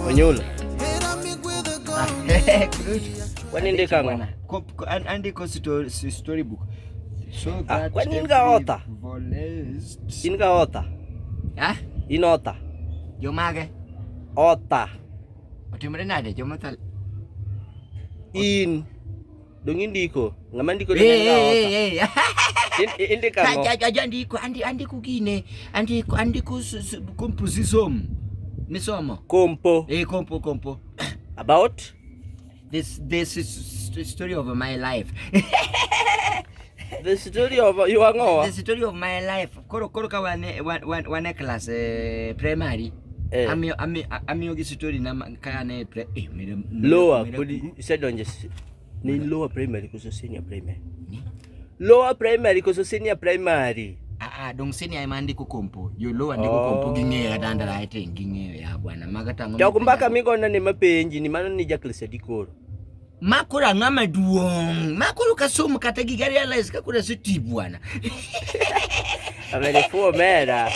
Onyula. Waninde kanga? Andiko storybook. So that waninga ota. Inga ota. Ha? Inota. Jomage. Ota. Otimore nade jomatal. In dong indiko. Ngama ndiko dengan ota. Indika mo. Andiko gine. Andiko composition. Misomo. Kompo. Kompo. About this is the story of my life. The story of you are no. The story of my life. Koro ka one class primary. Ami yogi story na kana lower said on just ni lower primary kuso senior primary. Lower primary kuso senior primary. Dong senior imandiko kompo. Yo lower ndiko kompo gingeya dandara ite gingeya ya bwana. Magatango. Ya kumbaka migona ni mapenji ni mano ni jaklisa dikoro. Makura ngama duong. Makuru kasomo katagi gari realize kakura suti bwana. Amelifuo mera.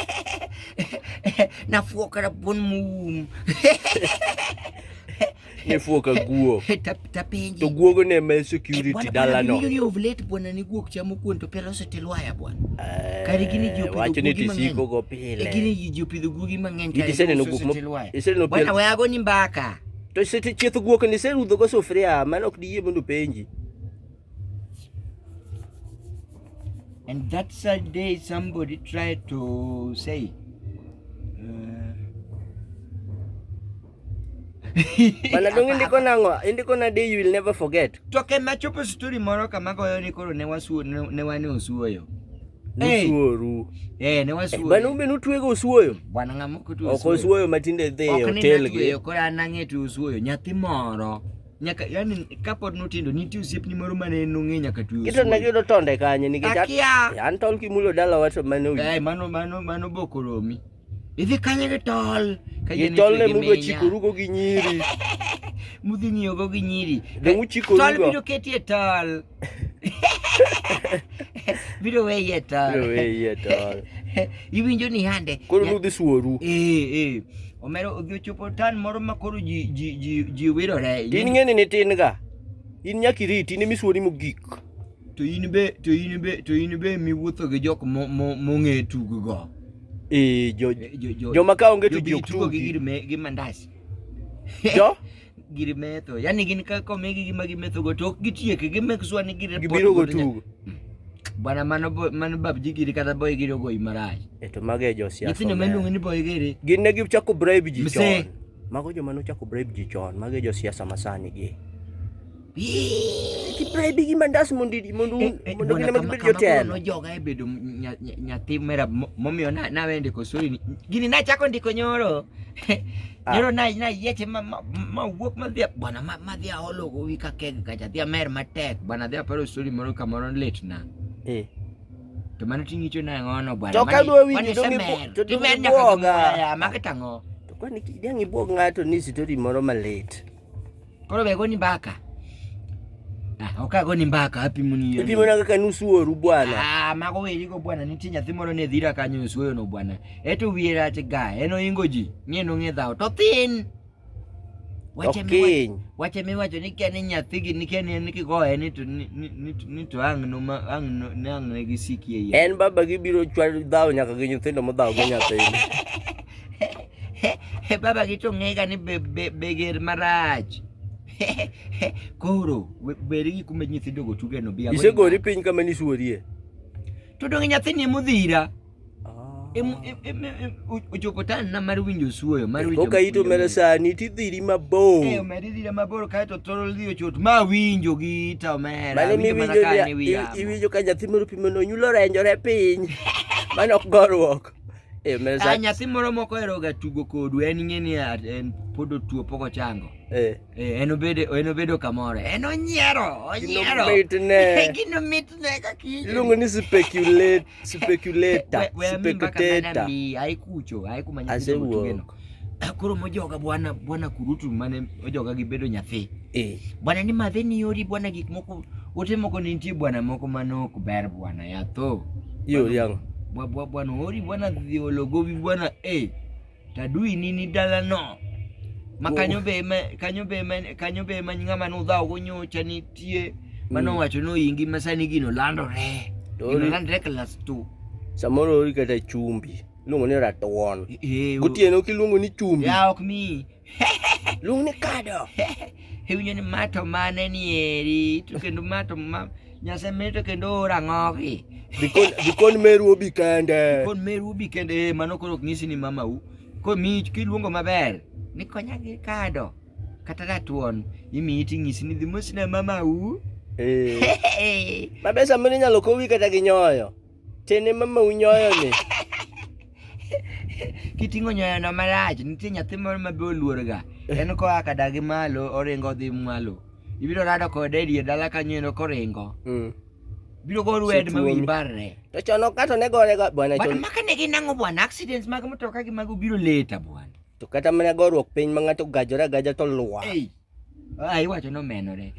Na fuo kara bon mu. Ni fuo ka guo. Tapenji. To guo go ne security dala no. Ni ovulate bwana ni guo kuchamu kwento pela so telwaya bwana. Kari gini jopi. Wacho ni tisiko go pile. Gini jopi gugi mangen kari. Isene no guo. Isene no bwana wago ni mbaka. To sete cheto guo kan se rudo go sofria mano kdiye mundu penji. And that's a day somebody tried to say Bana dong indiko na day you will never forget. Toke machopo story moro kama ko yoni koro ne wasu ne wani osuoyo. Nusuoru. Ne wasu. Bana umbe nutwego osuoyo. Bwana ngamo kutu osuoyo. Oko osuoyo matinde the hotel ge. Ko anange tu osuoyo nyathi moro. Nyaka yani kapod nutindo niti osiepni moro mane nong'e nyaka tu. Kito na gido tonde kanye nikech an tol kimulo dala wato mane. Mano bokoromi. Idhi kanye ge tol. Tol ne mugo chikurugo gi nyiri. Mudhi ngiyogo gi nyiri. Dong chikorugo. Tol biro ketie tol. Biro weye tol. Iwinjo ni hande. Koro nudhi suoru. Omero odhi ochopo tan moro makoro ji wirore. In ng'eni ni tin ga. In nyaki riti ni misuori mogik. To in be miwuotho gi jok mong'e tugo go. Joma ka onge to jok tugo gi mandas. Jo? Giri metho. Yani gin ka komegi gima gimetho go to ok gitieke gimek sure ni giri biro go tugo. Bwana mano babji giri kata boy giri go imaraj. To mage jo siasa. Gitino meluongo ni boy giri. Gin ne gichako bribe ji chon. Mago joma no chako bribe ji chon. Mage jo siasa masani gi. Ki bribe gi mandas mondo gine mag bedo jotelo. No joga e bedo nyathi mera momiyo na wende ko suri gini na chako ndiko nyoro. Nyoro na yeche ma wuok madhia bwana madhia ologo wi ka keg kacha dhia mer matek bwana dhia paro suri moro kamoro lit na. To mano tingicho na ngono bwana. To ka dwa winjo to ya maketango. To kwani kidang ibuog ngato ni story moro malit. Koro bego ni mbaka. Okago ni mbaka hapi muni yo. Ipi mona kaka nusuoru bwana. Mago weli go bwana niti nyathi moro ne dhira kanyo usuoyo no bwana. Eto wiera te ga eno ingo ji ng'eno ng'edhao to thin. Wache mi wacho ni kene nyathi gi ni kene ni kigoye ni to ang ne gisiki ye. En baba gi biro chwar dhao nyaka gi nyithindo modhao go nyathini. Baba gi to ng'ega ni beger marach. Koro beri kume nyithindo go tuge no bia. Isegori piny kama ni suorie. To dong nyathini mudhira. Ochopo tan na mar winjo suoyo mar winjo. Koka ito mera sani tidhiri mabor. Meri dhira mabor kae to toro dhi ochot ma winjo gi ta mera. Bale mi winjo iwinjo ka nyathi moro pimo no nyulo renjore piny. Mano ok gorwok. Nyathi moro moko eroga tugo kodu en ng'eni en podo tuo poko chango. Eno bedo kamoro. Eno nyiero. Gino mitne kaki. Ilungo ni speculator. Ai kucho, ai kumanya tugeno. Koro mojoga bwana kurutu mane ojoga gi bedo nyathi. Bwana ni madhe ni yori bwana gik moko ote moko nitie bwana moko manok ber bwana ya tho. Yo yang. bwana ori bwana dhiologovi bwana tadui nini dala no makanyo be ngama no dhao gonyocha nitie mano wacho no ingi masani gino landore class 2 samoro ori kata chumbi luongo ni ratuon gotieno kiluongo ni chumbi ya ok mi luongo ni kado winjo ni mato mane ni eri to kendo mato nyase meto kendo rangogi bikon meru obi kende mano koro ngisi ni mama u ko mi kiluongo maber ni konya gi kado kata ratuon imi iti ngisi ni dhimosi na mama u mabesa mani nyalo kowi kata gi nyoyo tene mama u nyoyo ni kitingo nyoyo no marach nitie nyathi moro mabe oluor ga en ko aka dagi malo oringo dhi malo ibiro rado kode die dala kanyo koringo biro go rued mawi barre to chono kato ne gore ga bwana chono maka ne ginango bwana accidents mag motoka gi mago biro leta bwana to kata mana gorruok piny ma ng'ato gaja to luwa ai wacho no menore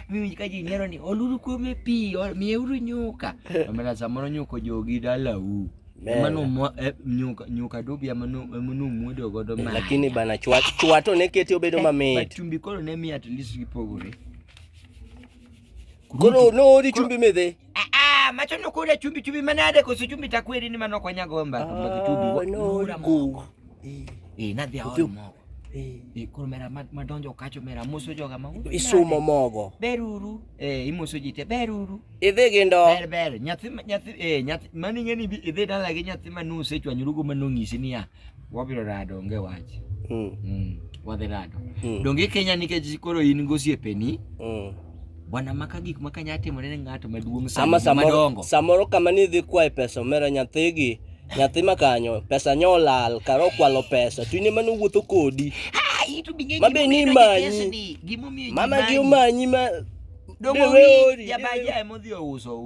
mimi ka ji nyero ni oluru kuome pi miyeuru nyuka amana samoro nyuko jogi dala u mano nyuka dobi amano muodo godo ma lakini bana chwato ne keti obedo mamit chumbi koro ne mi at least gipogore koro no ori chumbi medhe macho no kore chumbi manade koso chumbi takweri ni mano konya gomba chumbi no moko nadhi aoro moko koro mera madonjo kacho mera muso joga ma isumo mogo beruru imuso jite beruru idhi gi ndo ber nyathi mani ngeni idhi dala gi nyathi manuse chwanyrugo manongisi niya wabiro rado onge wach wadhi rado donge Kenya nikech koro in gosiepeni bwana maka gik maka nyatimore ne ng'ato maduong' sama madongo samoro kama ni dhi kwae pesa mera nyathi makanyo pesa nyolal karo kwalo pesa tine mano wuotho kodi mabe ni manyi mama gi manyi ma dongori jabaja emodhi uso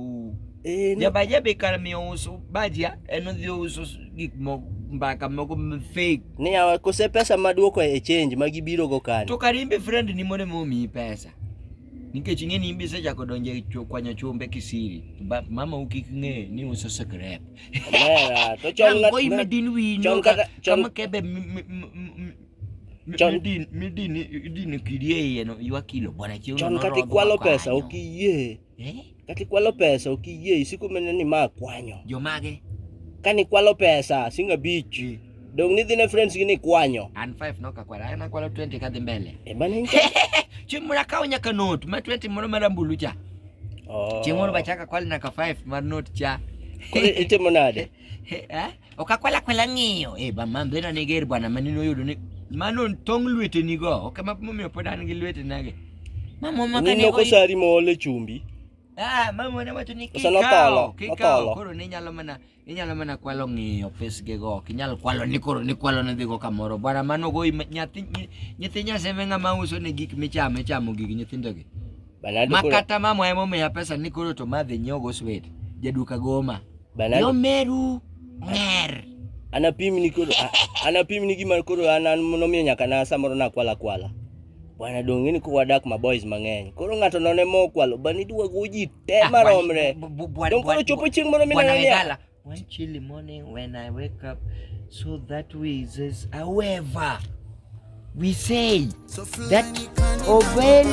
jabaja be kar mi uso baja enodhi uso gik mbaka moko fake ni awa kose pesa maduoko e change magibiro go kan to karimbe friend ni mone momi pesa nikech ing'eni imbe sechako donje kwanyo chumbe kisiri mama ukikng'e ni uso secret to chon medin wino kama kebe midini kirie no ywakilo bwana chiuno chon kati kwalo pesa okiyie kati kwalo pesa okiyie isiku meneni ma kwanyo jomage kani kwalo pesa singa beach dong ni dhine friends gini kwanyo an 5 noka kwara ana kwalo 20 kadhi mbele bana chimura kao nyaka note ma 20 moro marambulu cha chimoro bachaka kwali naka 5 mar note cha kore itimo nade okakwala ng'iyo ba mambena neger bwana manino yudo ni mano tong lwete nigo okama momiyo podan gi lwete nage mama maka ni ko sari mole chumbi mama ne wacho ni kikao koro ne nyalo mana kwalo ng'iyo pesge go kinyal kwalo ni koro ni kwalo ne dhigo kamoro bwana mano go nyathi nyaseme ng'ama uso ne gik chamo gigi nyithindo gi makata mama emo me pesa ni koro to madhi nyogo sweet jaduka goma yo meru nger anapimi ni gima koro anan monomiyo nyaka na samoro na kwala bwana donge ni ko wadak ma boys mang'eny koro ng'ato none mo kwalo bani dwa goji te maromre dong koro chopo chieng' moro minang'ania one chilly morning when I wake up so that way is however we say that ovel